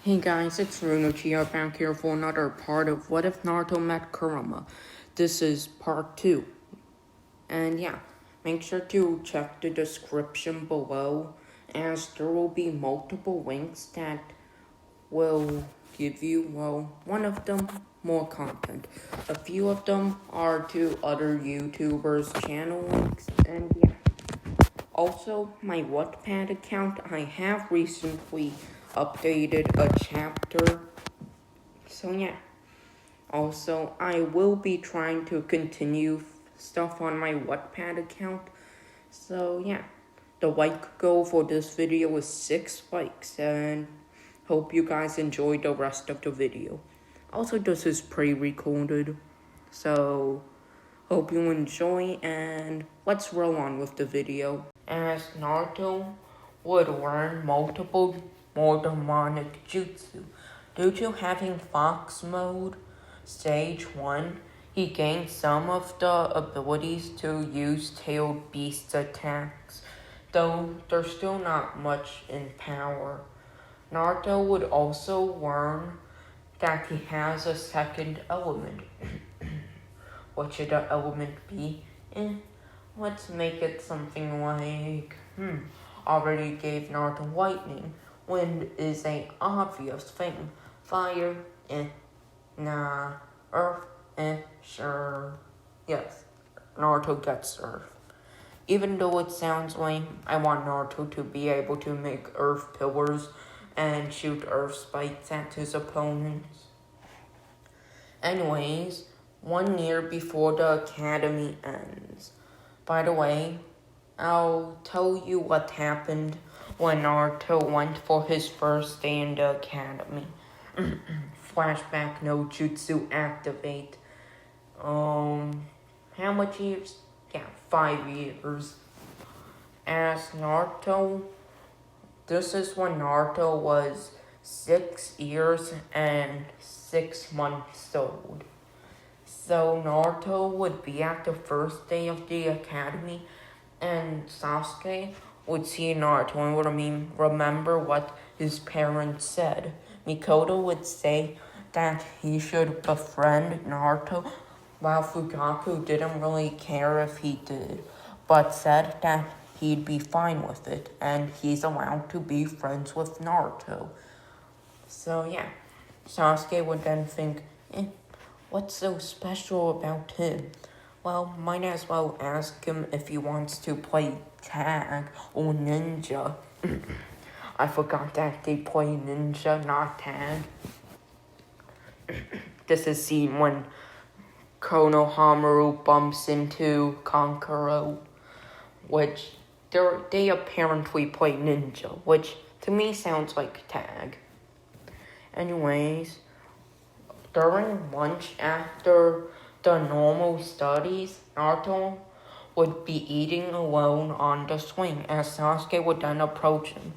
Hey guys, it's Runuchi back here for another part of What If Naruto Met Kurama. This is part 2. And yeah, make sure to check the description below as there will be multiple links that will give you, one of them more content. A few of them are to other YouTubers' channel links, and yeah. Also, my Wattpad account, I have recently updated a chapter. So yeah. Also, I will be trying to continue stuff on my Wattpad account. So yeah. The like goal for this video is 6 likes, and hope you guys enjoyed the rest of the video. Also, this is pre-recorded, so hope you enjoy, and let's roll on with the video. As Naruto would learn multiple more demonic jutsu. Due to having Fox Mode, Stage 1, he gained some of the abilities to use Tailed Beast attacks, though they're still not much in power. Naruto would also learn that he has a second element. What should the element be? Let's make it something like, already gave Naruto lightning. Wind is a obvious thing. Fire, nah. Earth, sure. Yes, Naruto gets Earth. Even though it sounds lame, I want Naruto to be able to make Earth pillars and shoot Earth spikes at his opponents. Anyways, 1 year before the academy ends. By the way, I'll tell you what happened when Naruto went for his first day in the academy. Flashback no jutsu activate. How much years? Yeah, 5 years. As Naruto, this is when Naruto was 6 years and 6 months old. So Naruto would be at the first day of the academy, and Sasuke would see Naruto and would remember what his parents said. Mikoto would say that he should befriend Naruto, while Fugaku didn't really care if he did, but said that he'd be fine with it, and he's allowed to be friends with Naruto. So yeah, Sasuke would then think, what's so special about him? Well, might as well ask him if he wants to play tag or ninja. I forgot that they play ninja, not tag. This is seen when Konohamaru bumps into Kankuro, which they apparently play ninja, which to me sounds like tag. Anyways, during lunch after the normal studies, Naruto would be eating alone on the swing, as Sasuke would then approach him.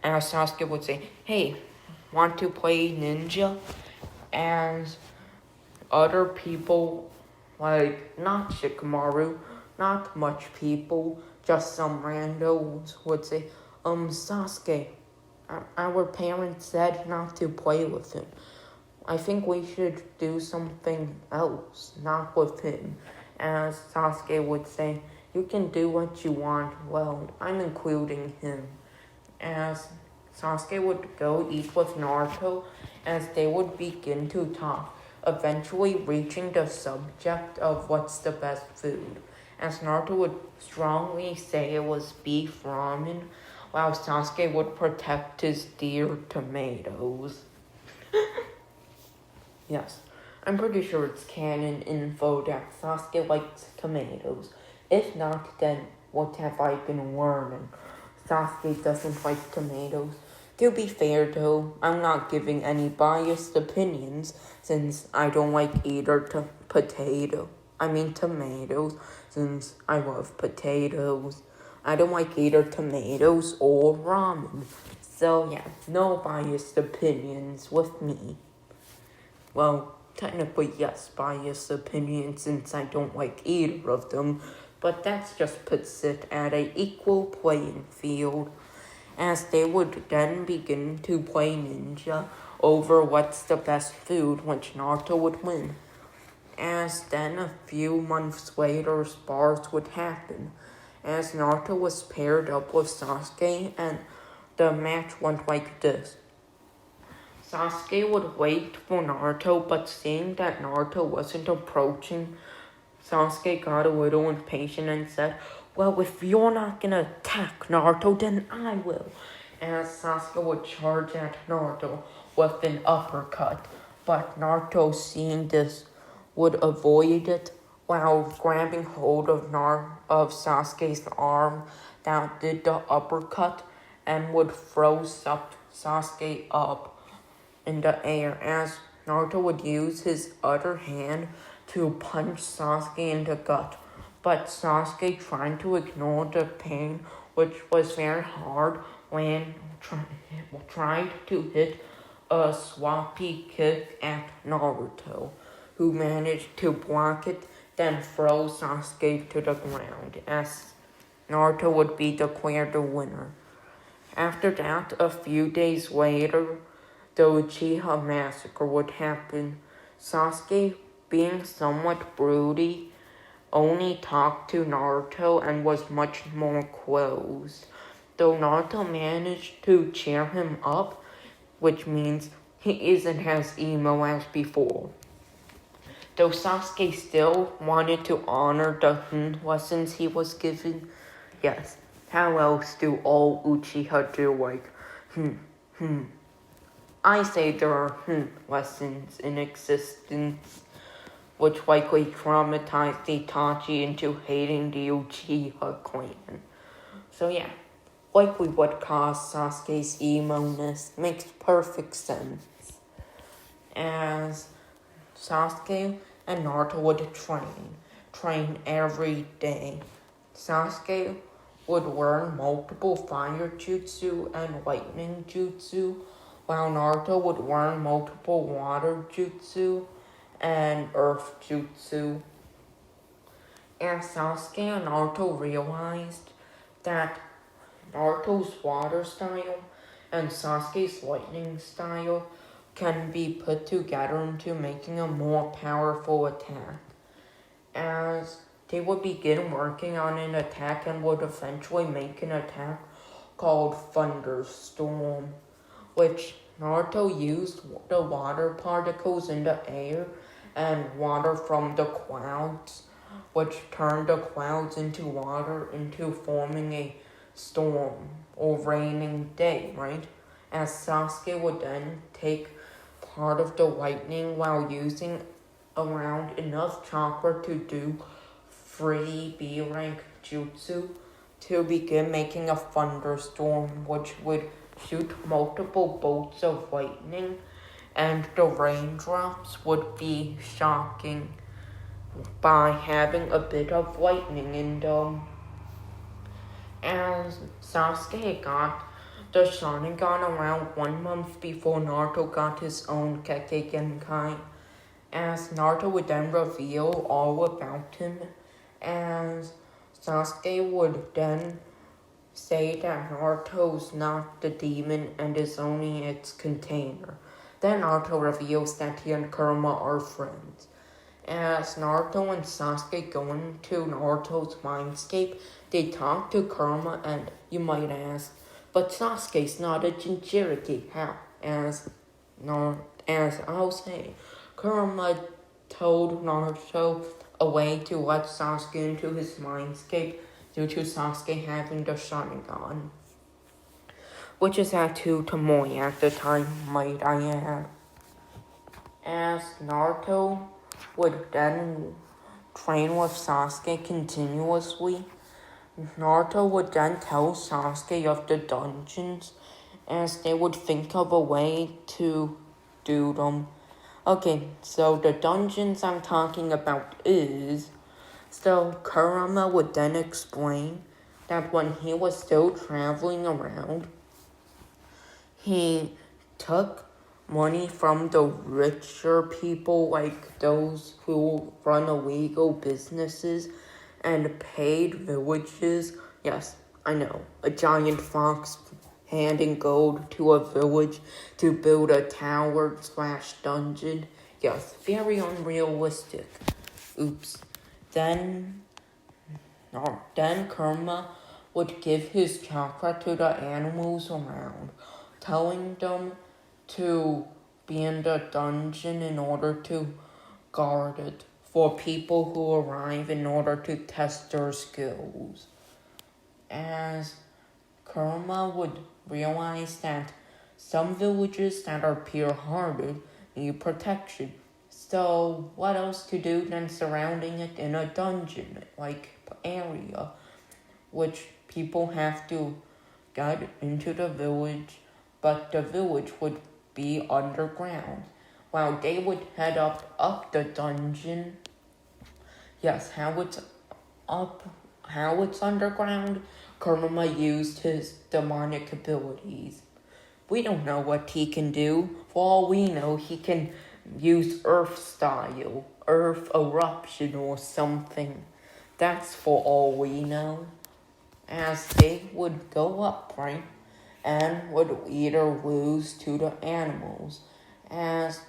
As Sasuke would say, hey, want to play ninja? As other people, like not Shikamaru, not much people, just some randos would say, Sasuke, our parents said not to play with him. I think we should do something else, not with him. As Sasuke would say, you can do what you want, well, I'm including him. As Sasuke would go eat with Naruto, as they would begin to talk, eventually reaching the subject of what's the best food. As Naruto would strongly say it was beef ramen, while Sasuke would protect his dear tomatoes. Yes, I'm pretty sure it's canon info that Sasuke likes tomatoes. If not, then what have I been learning? Sasuke doesn't like tomatoes. To be fair though, I'm not giving any biased opinions since I don't like either tomatoes, since I love potatoes. I don't like either tomatoes or ramen. So yeah, no biased opinions with me. Well, technically yes, biased opinion since I don't like either of them, but that just puts it at an equal playing field. as they would then begin to play ninja over what's the best food, which Naruto would win. As then a few months later, spars would happen, as Naruto was paired up with Sasuke, and the match went like this. Sasuke would wait for Naruto, but seeing that Naruto wasn't approaching, Sasuke got a little impatient and said, "Well, if you're not gonna attack Naruto, then I will." As Sasuke would charge at Naruto with an uppercut, but Naruto, seeing this, would avoid it while grabbing hold of Sasuke's arm that did the uppercut and would throw Sasuke up in the air, as Naruto would use his other hand to punch Sasuke in the gut. But Sasuke, trying to ignore the pain, which was very hard, tried to hit a swappy kick at Naruto, who managed to block it, then throw Sasuke to the ground, as Naruto would be declared the winner. After that, a few days later, the Uchiha massacre would happen. Sasuke, being somewhat broody, only talked to Naruto and was much more closed. Though Naruto managed to cheer him up, which means he isn't as emo as before. Though Sasuke still wanted to honor the lessons he was given, yes, how else do all Uchiha do I say there are lessons in existence, which likely traumatized Itachi into hating the Uchiha clan. So yeah, likely what caused Sasuke's emo-ness makes perfect sense. As Sasuke and Naruto would train every day. Sasuke would learn multiple fire jutsu and lightning jutsu, while Naruto would learn multiple water jutsu and earth jutsu. As Sasuke and Naruto realized that Naruto's water style and Sasuke's lightning style can be put together into making a more powerful attack, as they would begin working on an attack and would eventually make an attack called Thunderstorm, which Naruto used the water particles in the air and water from the clouds, which turned the clouds into water, into forming a storm or raining day, right? As Sasuke would then take part of the lightning while using around enough chakra to do 3 B-rank jutsu to begin making a thunderstorm, which would shoot multiple bolts of lightning, and the raindrops would be shocking by having a bit of lightning in them. As Sasuke got the Sharingan around 1 month before Naruto got his own Kekkei Genkai, as Naruto would then reveal all about him, as Sasuke would then say that Naruto's not the demon and is only its container. Then Naruto reveals that he and Kurama are friends. As Naruto and Sasuke go into Naruto's mindscape, they talk to Kurama, and you might ask, but Sasuke's not a Jinchuriki, how? As I'll say, Kurama told Naruto a way to let Sasuke into his mindscape due to Sasuke having the Sharingan, which is at 2 Tomoe at the time, might I add. As Naruto would then train with Sasuke continuously, Naruto would then tell Sasuke of the dungeons, as they would think of a way to do them. Okay, so the dungeons I'm talking about is... So Kurama would then explain that when he was still traveling around, he took money from the richer people, like those who run illegal businesses, and paid villages. Yes, I know, a giant fox handing gold to a village to build a tower/dungeon. Yes, very unrealistic. Oops. Then, then Kurama would give his chakra to the animals around, telling them to be in the dungeon in order to guard it for people who arrive in order to test their skills. As Kurama would realize that some villages that are pure-hearted need protection. So what else to do than surrounding it in a dungeon-like area, which people have to get into the village, but the village would be underground, while they would head up the dungeon. Yes, how it's underground. Kurama used his demonic abilities. We don't know what he can do. For all we know, he can use earth style, earth eruption or something. That's for all we know. As they would go up, right? And would either lose to the animals. As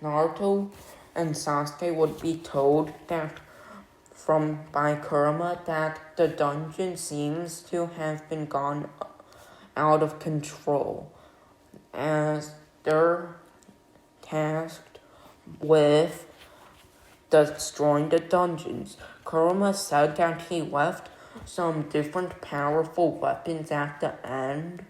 Naruto and Sasuke would be told that by Kurama that the dungeon seems to have been gone out of control, as they're tasked with destroying the dungeons. Kurama said that he left some different powerful weapons at the end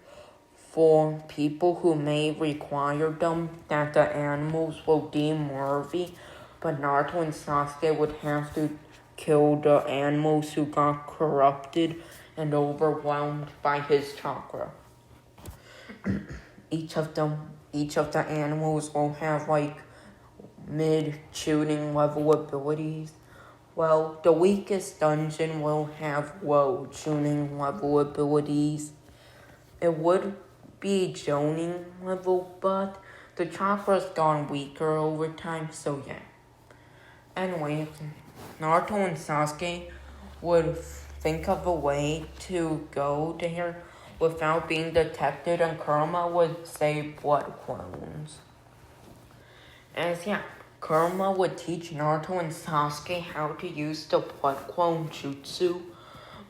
for people who may require them that the animals will deem worthy, but Naruto and Sasuke would have to kill the animals who got corrupted and overwhelmed by his chakra. Each of the animals will have like mid-shooting level abilities. Well, the weakest dungeon will have low tuning level abilities. It would be Jonin level, but the chakra's gone weaker over time, so yeah. Anyway, Naruto and Sasuke would think of a way to go there without being detected, and Kurama would say blood clones. As yeah, Kurama would teach Naruto and Sasuke how to use the blood clone jutsu,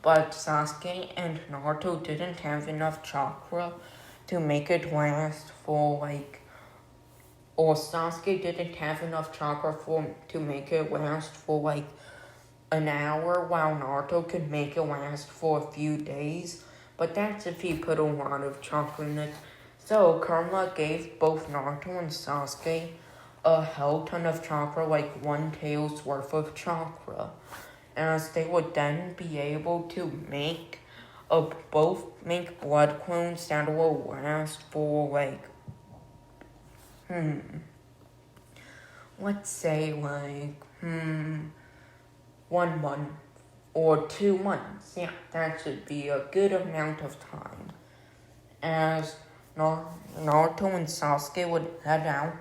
but Sasuke and Naruto didn't have enough chakra to make it last for or Sasuke didn't have enough chakra to make it last for an hour, while Naruto could make it last for a few days, but that's if he put a lot of chakra in it. So Kurama gave both Naruto and Sasuke a hell ton of chakra, like one tail's worth of chakra, as they would then be able to both make blood clones that will last for let's say 1 month or 2 months. Yeah, that should be a good amount of time. As Naruto and Sasuke would head out,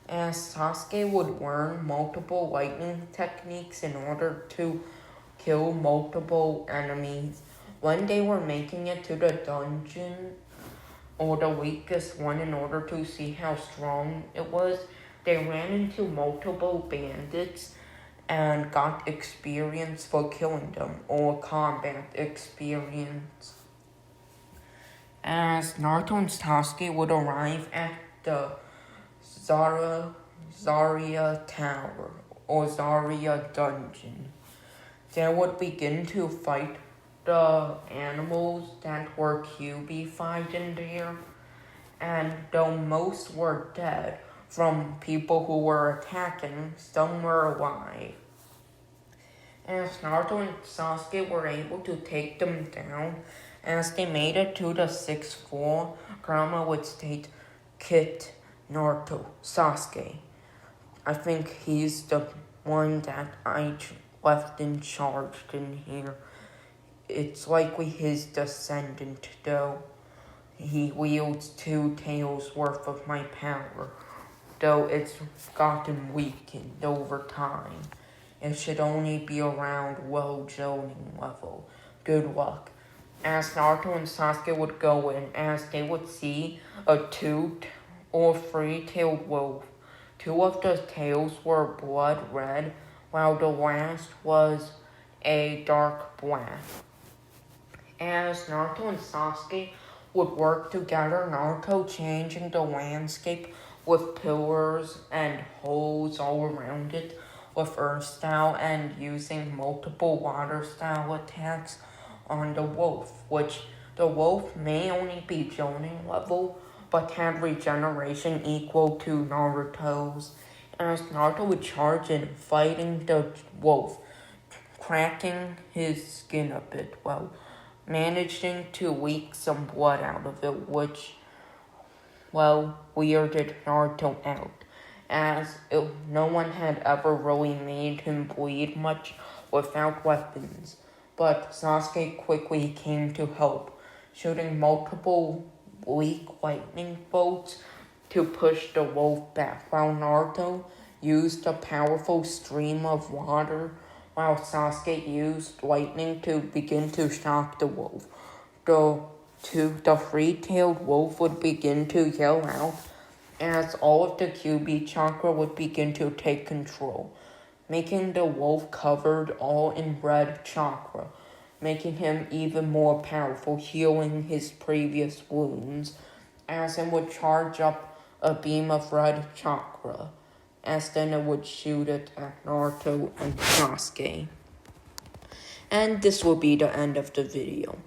as Sasuke would learn multiple lightning techniques in order to kill multiple enemies. When they were making it to the dungeon, or the weakest one, in order to see how strong it was, they ran into multiple bandits and got experience for killing them, or combat experience. As Naruto and Sasuke would arrive at the Zarya Tower, or Zarya Dungeon, they would begin to fight the animals that were cubified in there, and though most were dead from people who were attacking, some were alive. As Naruto and Sasuke were able to take them down, as they made it to the 6th floor, Kurama would state, "Kit, Naruto, Sasuke. I think he's the one that I left in charge in here. It's likely his descendant, though. He wields 2 tails worth of my power, though it's gotten weakened over time. It should only be around low Jonin level. Good luck." as Naruto and Sasuke would go in, as they would see a two or three-tailed wolf. Two of the tails were blood red, while the last was a dark black. As Naruto and Sasuke would work together, Naruto changing the landscape with pillars and holes all around it with earth style and using multiple water style attacks on the wolf, which the wolf may only be Jonin level, but had regeneration equal to Naruto's, as Naruto would charge in fighting the wolf, cracking his skin a bit, while managing to leak some blood out of it, which, well, weirded Naruto out, as no one had ever really made him bleed much without weapons. But Sasuke quickly came to help, shooting multiple weak lightning bolts to push the wolf back, while Naruto used a powerful stream of water, while Sasuke used lightning to begin to shock the wolf. The three-tailed wolf would begin to yell out, as all of the QB chakra would begin to take control, making the wolf covered all in red chakra, making him even more powerful, healing his previous wounds, as it would charge up a beam of red chakra, as then it would shoot it at Naruto and Sasuke. And this will be the end of the video.